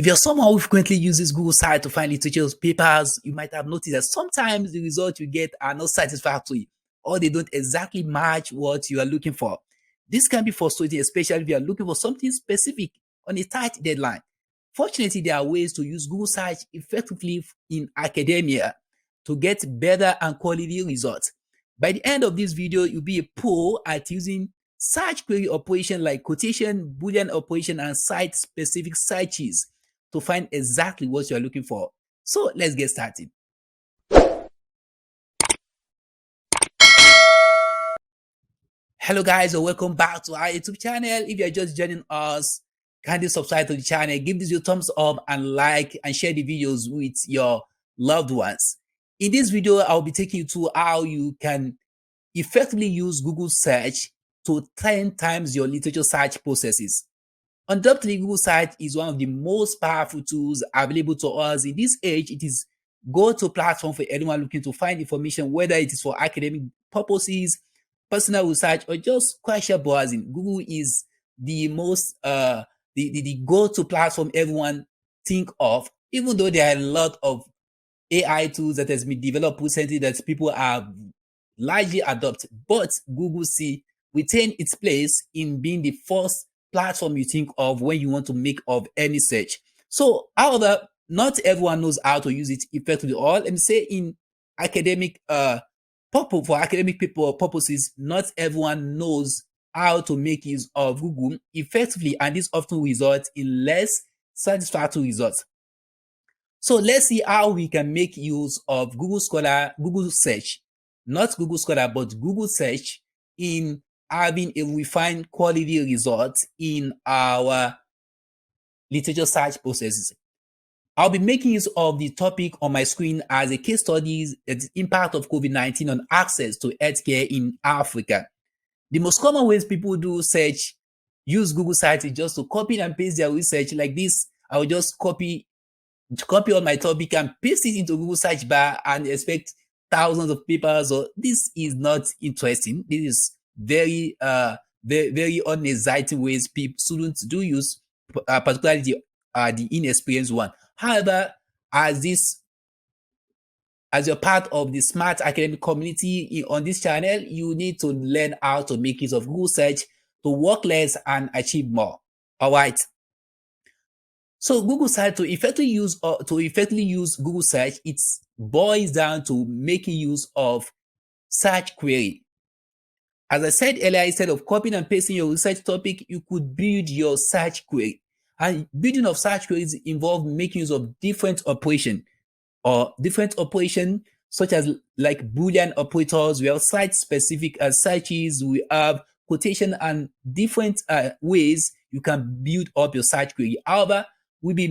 If you're someone who frequently uses Google Site to find literature papers, you might have noticed that sometimes the results you get are not satisfactory or they don't exactly match what you are looking for. This can be frustrating, especially if you are looking for something specific on a tight deadline. Fortunately, there are ways to use Google Search effectively in academia to get better and quality results. By the end of this video, you'll be a pro at using search query operation like quotation, Boolean operation, and site-specific searches to find exactly what you're looking for. So let's get started. Hello guys, and welcome back to our YouTube channel. If you're just joining us, kindly subscribe to the channel, give this video a thumbs up and like and share the videos with your loved ones. In this video, I'll be taking you to how you can effectively use Google search to 10 times your literature search processes. Undoubtedly, Google Search is one of the most powerful tools available to us in this age. It is go-to platform for anyone looking to find information, whether it is for academic purposes, personal research, or just question browsing. Google is the most the go-to platform everyone think of, even though there are a lot of AI tools that has been developed recently that people are largely adopt, but Google retain its place in being the first platform you think of when you want to make of any search. So, however, not everyone knows how to use it effectively. Or let me say, in academic for academic people purposes, not everyone knows how to make use of Google effectively, and this often results in less satisfactory results. So let's see how we can make use of Google Search, not Google Scholar, but Google Search in having a refined quality result in our literature search processes. I'll be making use of the topic on my screen as a case study, the impact of COVID-19 on access to healthcare in Africa. The most common ways people do search, use Google Search is just to copy and paste their research like this. I will just copy on my topic and paste it into Google search bar and expect thousands of papers. So this is not interesting. This is very unexciting ways students do use, particularly the inexperienced one. However, as you're part of the smart academic community on this channel, you need to learn how to make use of Google search to work less and achieve more. All right. So Google Search, to effectively use Google Search, it boils down to making use of search query. As I said earlier, instead of copying and pasting your research topic, you could build your search query. And building of search queries involve making use of different operations such as like Boolean operators. We have site-specific searches. We have quotation and different ways you can build up your search query. However, we'll be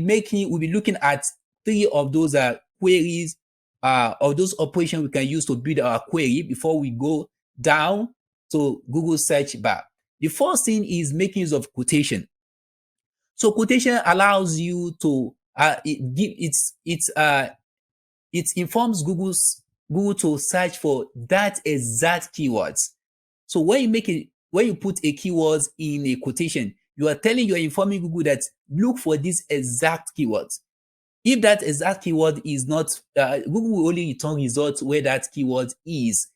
looking at three of those queries or those operations we can use to build our query before we go down to Google search bar. The first thing is making use of quotation. So quotation allows you to it informs Google to search for that exact keywords. So when you put a keyword in a quotation, you are informing Google that look for this exact keywords. If that exact keyword is not, Google will only return results where that keyword is,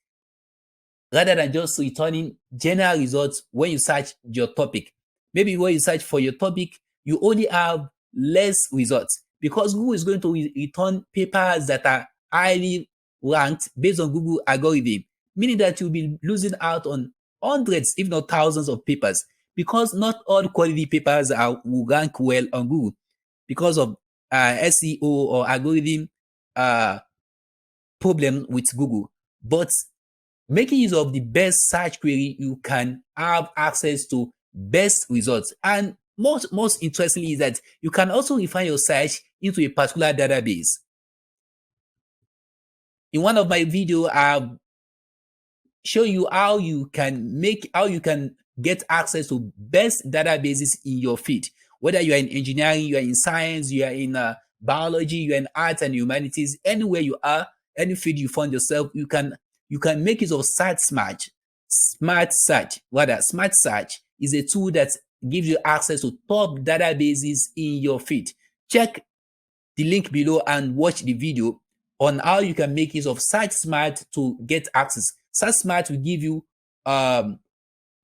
rather than just returning general results when you search your topic. Maybe when you search for your topic, you only have less results because Google is going to return papers that are highly ranked based on Google algorithm, meaning that you'll be losing out on hundreds, if not thousands of papers, because not all quality papers will rank well on Google because of SEO or algorithm problem with Google. But making use of the best search query, you can have access to best results. And most interestingly is that you can also refine your search into a particular database. In one of my videos, I've show you how you can get access to best databases in your field. Whether you are in engineering, you are in science, you are in biology, you are in arts and humanities, anywhere you are, any field you find yourself, you can make use of Smart Search. Smart Search is a tool that gives you access to top databases in your field. check the link below and watch the video on how you can make use of Search Smart to get access. Search Smart will give you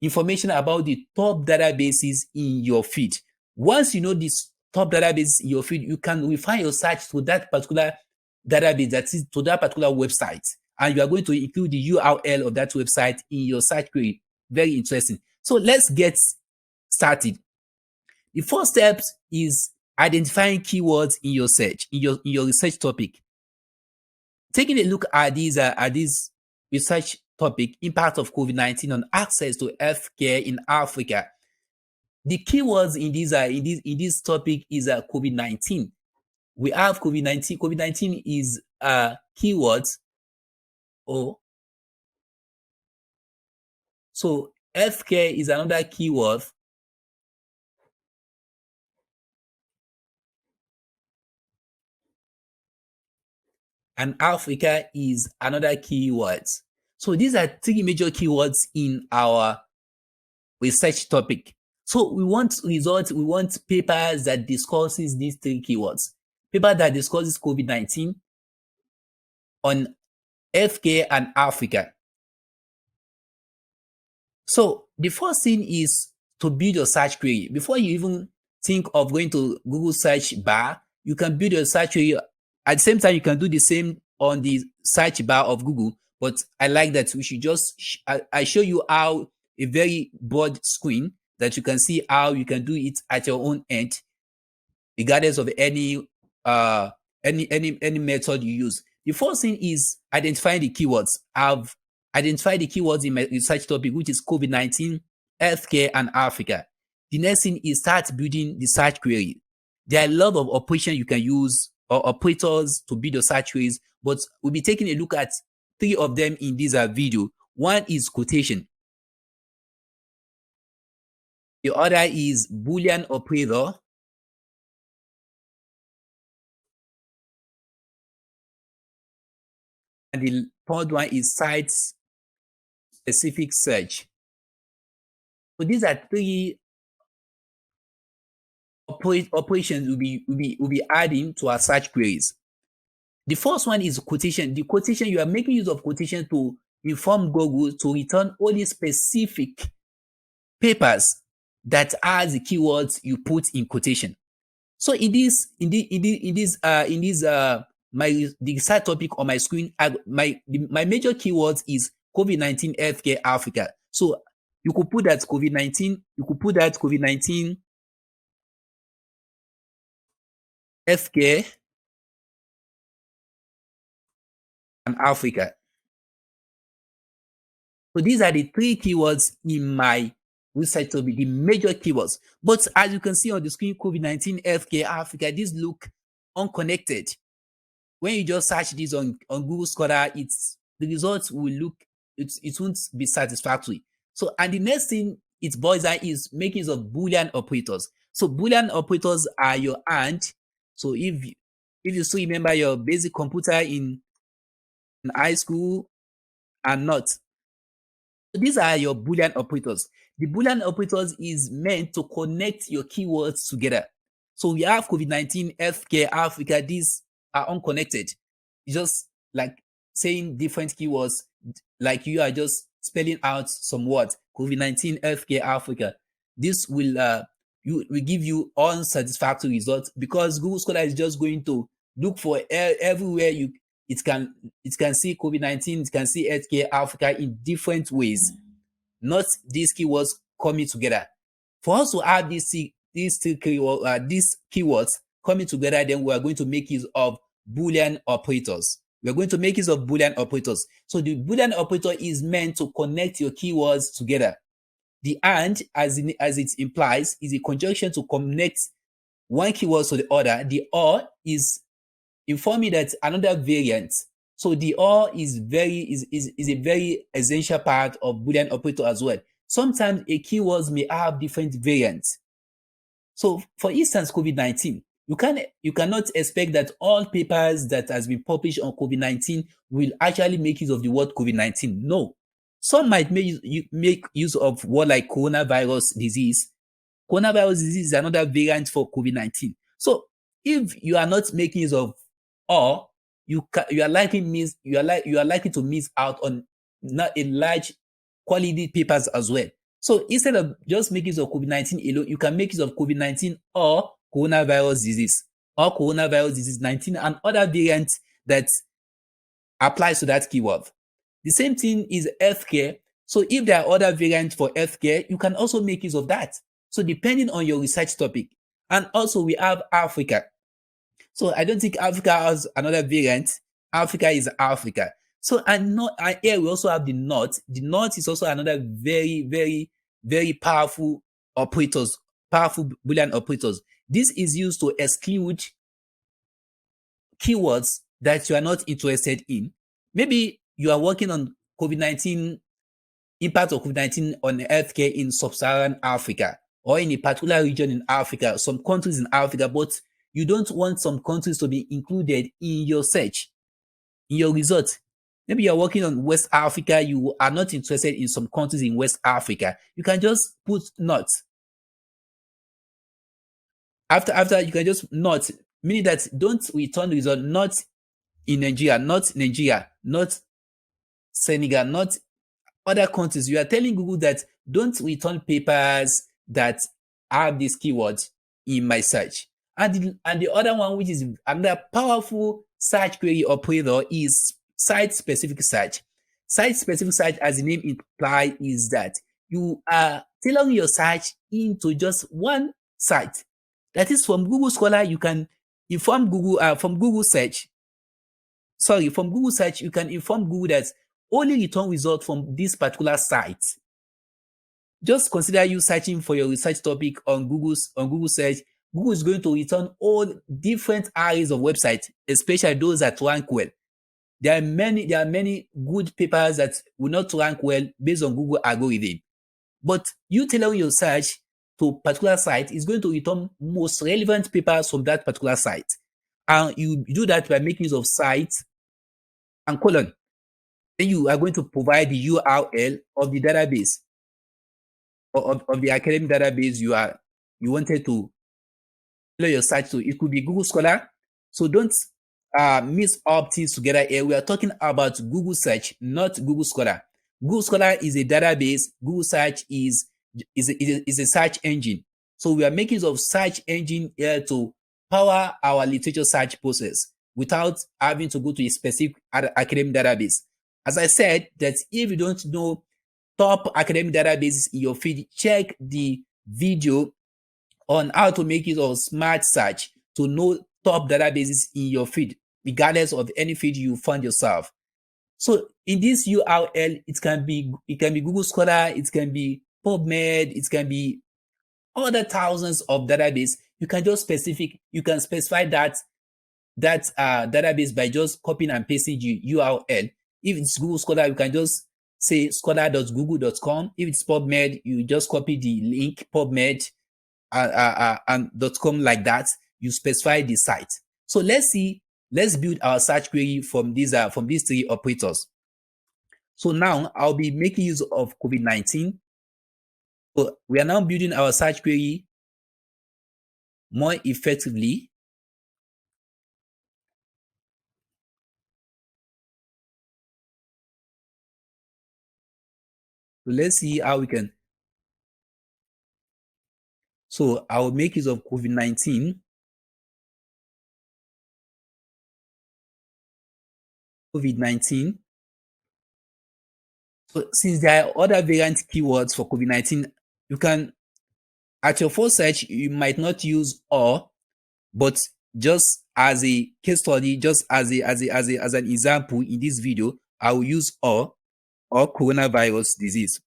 information about the top databases in your feed. Once you know this top database in your feed, you can refine your search to that particular database, that is to that particular website, and you are going to include the URL of that website in your search query. Very interesting. So let's get started. The first step is identifying keywords in your search, in your research topic. Taking a look at these research topic, impact of COVID-19 on access to healthcare in Africa. The keywords in this topic is COVID-19. We have COVID-19. COVID-19 is keywords. So healthcare is another keyword. And Africa is another keyword. So these are three major keywords in our research topic. So we want results, we want papers that discusses these three keywords. Paper that discusses COVID-19 on healthcare and Africa. So the first thing is to build your search query. Before you even think of going to Google search bar, you can build your search query. At the same time, you can do the same on the search bar of Google, but I like that we should just, I show you how a very broad screen that you can see how you can do it at your own end, regardless of any method you use. The first thing is identifying the keywords. I've identified the keywords in my research topic, which is COVID-19, healthcare, and Africa. The next thing is start building the search query. There are a lot of operations you can use or operators to build your search queries, but we'll be taking a look at three of them in this video. One is quotation. The other is Boolean operator. And the third one is site-specific search. So these are three operations we'll be adding to our search queries. The first one is quotation. The quotation, you are making use of quotation to inform Google to return only specific papers that has the keywords you put in quotation. So in the side topic on my screen, my major keywords is COVID-19 healthcare Africa. So you could put that COVID-19, you could put that COVID-19 healthcare and Africa. So these are the three keywords in my research topic, the major keywords. But as you can see on the screen, COVID-19 healthcare Africa, these look unconnected. When you just search this on Google Scholar, the results will look, it won't be satisfactory. So, and the next thing it boils down is making use of Boolean operators. So Boolean operators are your AND. So if you still remember your basic computer in high school and not. So these are your Boolean operators. The Boolean operators is meant to connect your keywords together. So we have COVID-19, healthcare, Africa. These are unconnected. It's just like saying different keywords, like you are just spelling out some words. COVID-19, healthcare, Africa. This will give you unsatisfactory results because Google Scholar is just going to look for everywhere it can see COVID-19, it can see healthcare Africa in different ways, not these keywords coming together. For us to have these keywords coming together, then we are going to make use of Boolean operators. We are going to make use of Boolean operators. So the Boolean operator is meant to connect your keywords together. The AND, as it implies, is a conjunction to connect one keyword to the other. The OR is informing that another variant. So the OR is a very essential part of Boolean operator as well. Sometimes a keywords may have different variants. So for instance, COVID-19, you cannot expect that all papers that has been published on COVID-19 will actually make use of the word COVID-19. No. Some might make use of word like coronavirus disease. Coronavirus disease is another variant for COVID-19. So If you are not making use of or, you are likely to miss out on not a large quality papers as well. So instead of just making use of COVID-19 alone, you can make use of COVID-19 or coronavirus disease, 19 and other variants that applies to that keyword. The same thing is healthcare. So if there are other variants for healthcare, you can also make use of that. So depending on your research topic. And also we have Africa. So I don't think Africa has another variant. Africa is Africa. So and here we also have the North. The North is also another very, very, very powerful operators, powerful Boolean operators. This is used to exclude keywords that you are not interested in. Maybe you are working on COVID-19, impact of COVID-19 on healthcare in sub-Saharan Africa or in a particular region in Africa, some countries in Africa, but you don't want some countries to be included in your search, in your result. Maybe you're working on West Africa, you are not interested in some countries in West Africa. You can just put not. After you can just not, meaning that don't return the result not in Nigeria, not Senegal, not other countries. You are telling Google that don't return papers that have this keyword in my search. And the other one, which is another powerful search query operator, is site-specific search. Site-specific search, as the name implies, is that you are tailoring your search into just one site. That is, from Google Scholar, you can inform Google, from Google Search, you can inform Google that only return results from this particular site. Just consider you searching for your research topic on Google Search. Google is going to return all different arrays of websites, especially those that rank well. There are many good papers that will not rank well based on Google algorithm. But you tailoring your search to a particular site is going to return most relevant papers from that particular site. And you do that by making use of site and colon. Then you are going to provide the URL of the database or of the academic database you wanted to tailor your search to. It could be Google Scholar. So don't mix up things together here. We are talking about Google Search, not Google Scholar. Google Scholar is a database. Google Search is a search engine. So we are making use of search engine here to power our literature search process without having to go to a specific academic database. As I said, that if you don't know top academic databases in your feed, check the video on how to make use of smart search to know top databases in your feed, regardless of any feed you find yourself. So in this URL, it can be Google Scholar, it can be PubMed, it can be other thousands of databases. You can specify that database by just copying and pasting the URL. If it's Google Scholar, you can just say scholar.google.com. If it's PubMed, you just copy the link PubMed and .com like that. You specify the site. So let's build our search query from these three operators. So now I'll be making use of COVID-19. So we are now building our search query more effectively. So let's see how we can. So I will make use of COVID-19. So since there are other variant keywords for COVID-19, you can, at your first search, you might not use or, but just as a case study, just as an example in this video, I will use or coronavirus disease.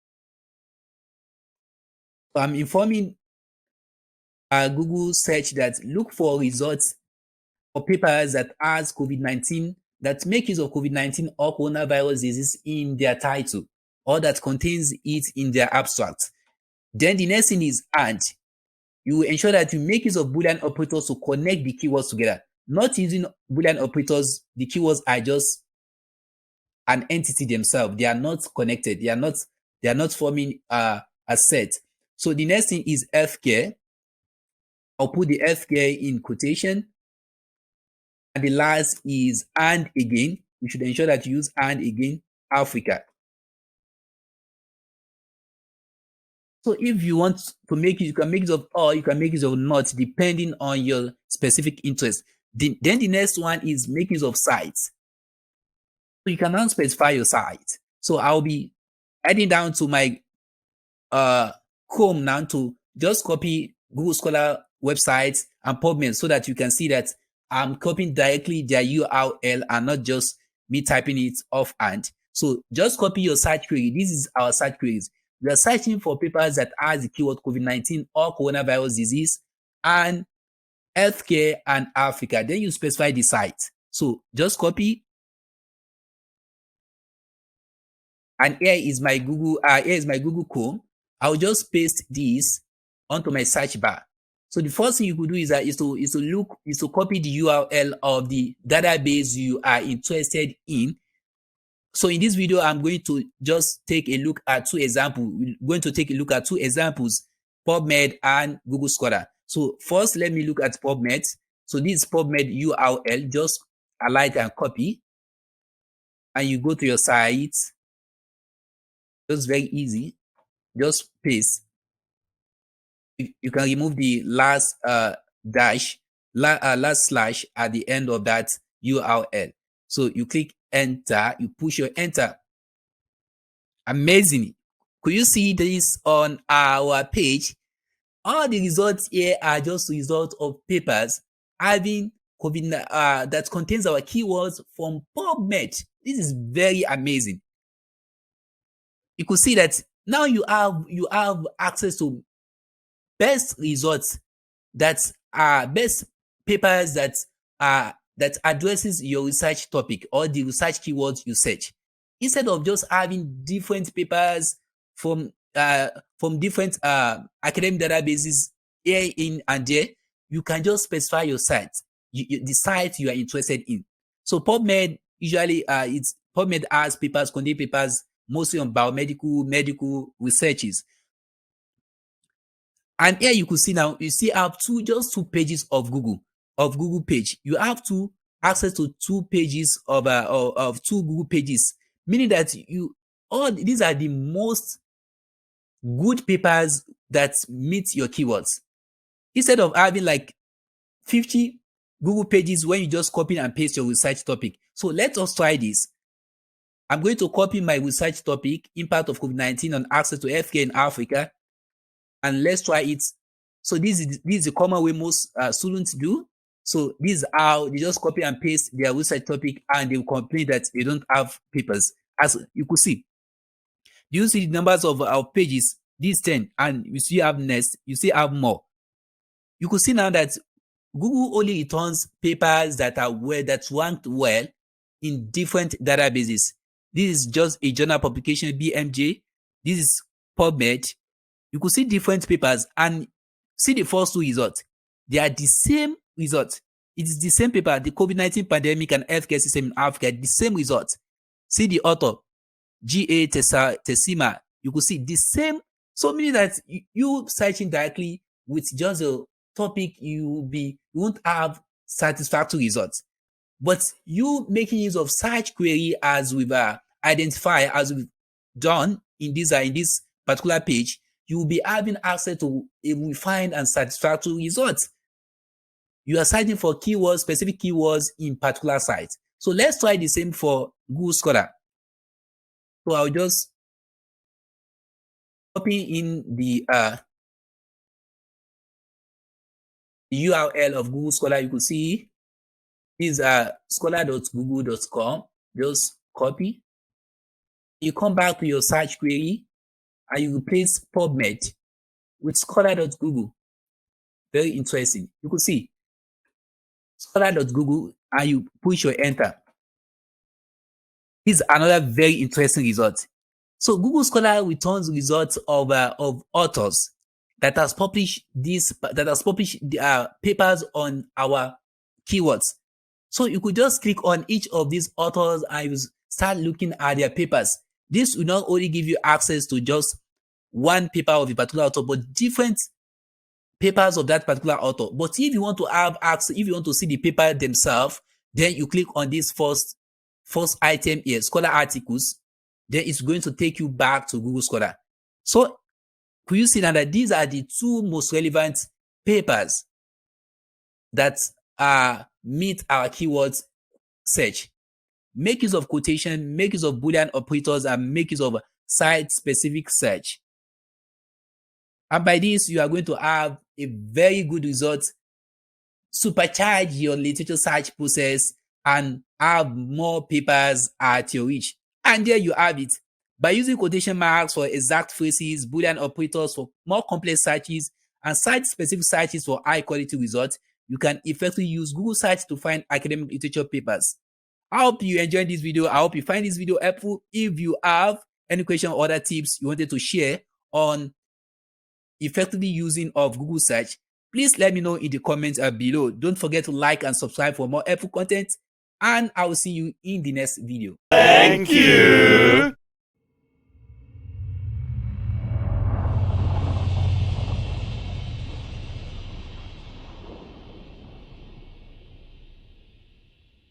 So I'm informing Google search that look for results for papers that has COVID-19, that make use of COVID-19 or coronavirus disease in their title, or that contains it in their abstract. Then the next thing is and. You ensure that you make use of Boolean operators to connect the keywords together. Not using Boolean operators, the keywords are just an entity themselves. They are not connected. They are not forming a set. So the next thing is healthcare. I'll put the healthcare in quotation. And the last is and again. You should ensure that you use and again Africa. So if you want to make it, you can make it of or you can make it of not, depending on your specific interest. Then the next one is make use of sites. So you can now specify your site. So I'll be heading down to my Chrome now to just copy Google Scholar websites and PubMed so that you can see that I'm copying directly their URL and not just me typing it offhand. So just copy your search query. This is our search queries. We are searching for papers that has the keyword COVID-19 or coronavirus disease and healthcare and Africa. Then you specify the site. So just copy. And here is my Google Chrome. I'll just paste this onto my search bar. So the first thing you could do is to copy the URL of the database you are interested in. So in this video, I'm going to just take a look at two examples. We're going to take a look at two examples, PubMed and Google Scholar. So first, let me look at PubMed. So this is PubMed URL. Just highlight and copy. And you go to your site. Just very easy. Just paste. You can remove the last last slash at the end of that URL. So you click enter, you push your enter. Amazing. Could you see this on our page? All the results here are just results of papers having COVID that contains our keywords from PubMed. This is very amazing. You could see that now you have access to best results that are best papers that addresses your research topic or the research keywords you search, instead of just having different papers from different academic databases here in and there. You can just specify your site, the site you are interested in. So PubMed usually PubMed has contain papers mostly on biomedical, medical researches. And here you could see now, you see I have just two pages of Google page. You have access to two pages of two Google pages, meaning that these are the most good papers that meet your keywords. Instead of having like 50 Google pages when you just copy and paste your research topic. So let us try this. I'm going to copy my research topic, impact of COVID-19 on access to healthcare in Africa. And let's try it. So this is the common way most students do. So this is how they just copy and paste their research topic and they will complain that they don't have papers. As you could see, do you see the numbers of our pages? These 10, and you see have next, you see have more. You could see now that Google only returns papers that ranked well in different databases. This is just a journal publication, BMJ. This is PubMed. You could see different papers and see the first two results. They are the same results. It is the same paper, the COVID-19 pandemic and healthcare system in Africa, the same results. See the author, G.A. Tessima. You could see the same. So meaning that you searching directly with just a topic, you won't have satisfactory results. But you making use of search query as we've identified, as we've done in this particular page, you will be having access to a refined and satisfactory results. You are searching for keywords, specific keywords in particular sites. So let's try the same for Google Scholar. So I'll just copy in the URL of Google Scholar. You could see is scholar.google.com. Just copy. You come back to your search query and you replace PubMed with scholar.google. Very interesting. You could see scholar.google and you push your enter. This is another very interesting result. So Google Scholar returns results of authors that has published papers on our keywords. So you could just click on each of these authors and you start looking at their papers. This will not only give you access to just one paper of a particular author, but different papers of that particular author. But if you want to have access, if you want to see the paper themselves, Then you click on this first item here, Scholar articles. Then it's going to take you back to Google Scholar. So could you see now that these are the two most relevant papers that meet our keywords search? Make use of quotation, make use of Boolean operators, and make use of site-specific search. And by this, you are going to have a very good result, supercharge your literature search process, and have more papers at your reach. And there you have it. By using quotation marks for exact phrases, Boolean operators for more complex searches, and site-specific searches for high-quality results, you can effectively use Google Search to find academic literature papers. I hope you enjoyed this video. I hope you find this video helpful. If you have any question or other tips you wanted to share on effectively using of Google Search, please let me know in the comments below. Don't forget to like and subscribe for more helpful content, and I will see you in the next video. Thank you.